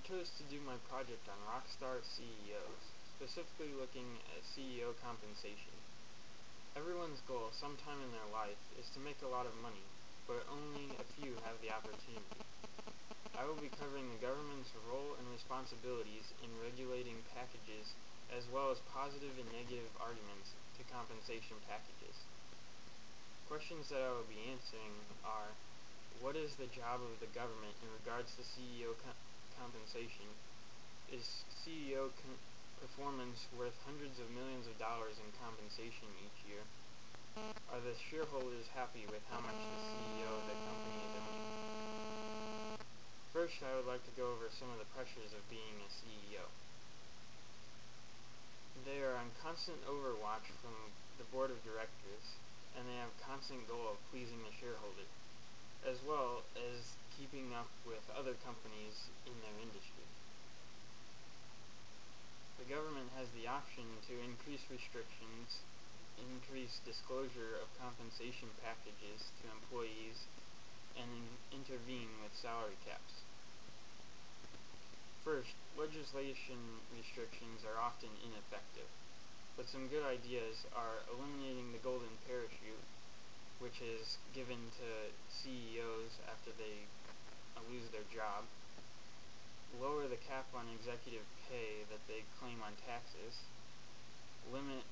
chose to do my project on rockstar CEOs, specifically looking at CEO compensation. Everyone's goal sometime in their life is to make a lot of money, but only a few have the opportunity. I will be covering the government's role and responsibilities in regulating packages, as well as positive and negative arguments to compensation packages. Questions that I will be answering are: what is the job of the government in regards to CEO compensation? Is CEO performance worth hundreds of millions of dollars in compensation each year? Are the shareholders happy with how much the CEO of the company is earning? First, I would like to go over some of the pressures of being a CEO. They are on constant overwatch from the board of directors, and they have constant goal of pleasing the shareholder, as well as keeping up with other companies in their industry. The government has the option to increase restrictions, increase disclosure of compensation packages to employees, and intervene with salary caps. First, legislation restrictions are often ineffective, but some good ideas are eliminating the golden parachute, which is given to CEOs after they lose their job, lower the cap on executive pay that they claim on taxes, limit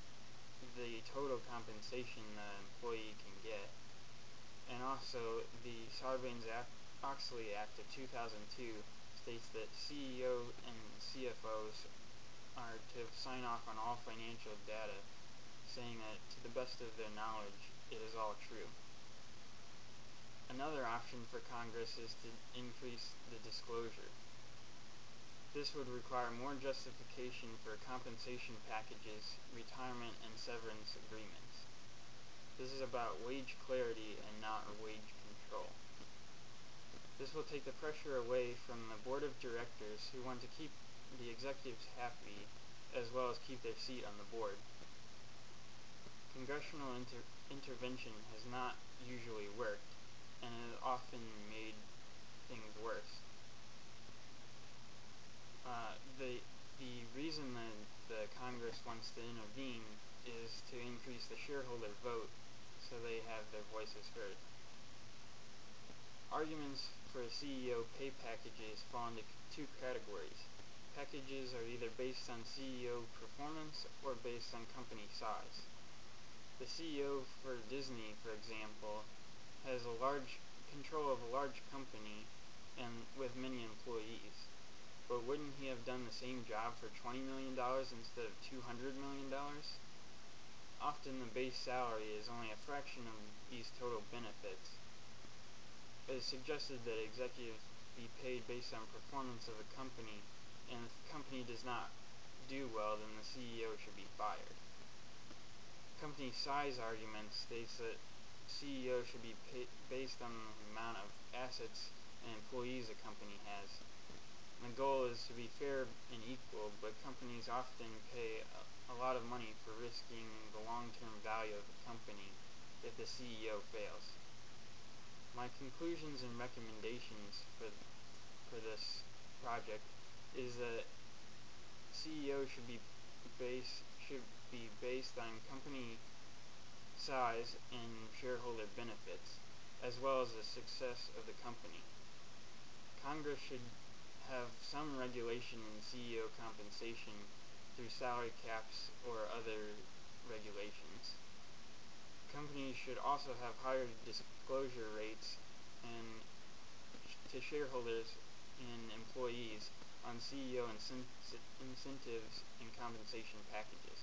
the total compensation the employee can get, and also the Sarbanes-Oxley Act of 2002 states that CEO and CFOs are to sign off on all financial data, saying that to the best of their knowledge it is all true. Another option for Congress is to increase the disclosure. This would require more justification for compensation packages, retirement, and severance agreements. This is about wage clarity and not wage control. This will take the pressure away from the board of directors who want to keep the executives happy as well as keep their seat on the board. Congressional intervention has not usually worked and has often made things worse. The reason that the Congress wants to intervene is to increase the shareholder vote so they have their voices heard. Arguments for CEO pay packages fall into two categories. Packages are either based on CEO performance or based on company size. The CEO for Disney, for example, has a large control of a large company and with many employees. But wouldn't he have done the same job for $20 million instead of $200 million? Often the base salary is only a fraction of these total benefits. It is suggested that executives be paid based on performance of the company, and if the company does not do well, then the CEO should be fired. Company size argument states that CEO should be based on the amount of assets and employees a company has. The goal is to be fair and equal, but companies often pay a lot of money for risking the long-term value of the company if the CEO fails. My conclusions and recommendations for this project is that CEO should be based on company size and shareholder benefits, as well as the success of the company. Congress should have some regulation in CEO compensation through salary caps or other regulations. Companies should also have higher disclosure rates to shareholders and employees on CEO incentives and compensation packages.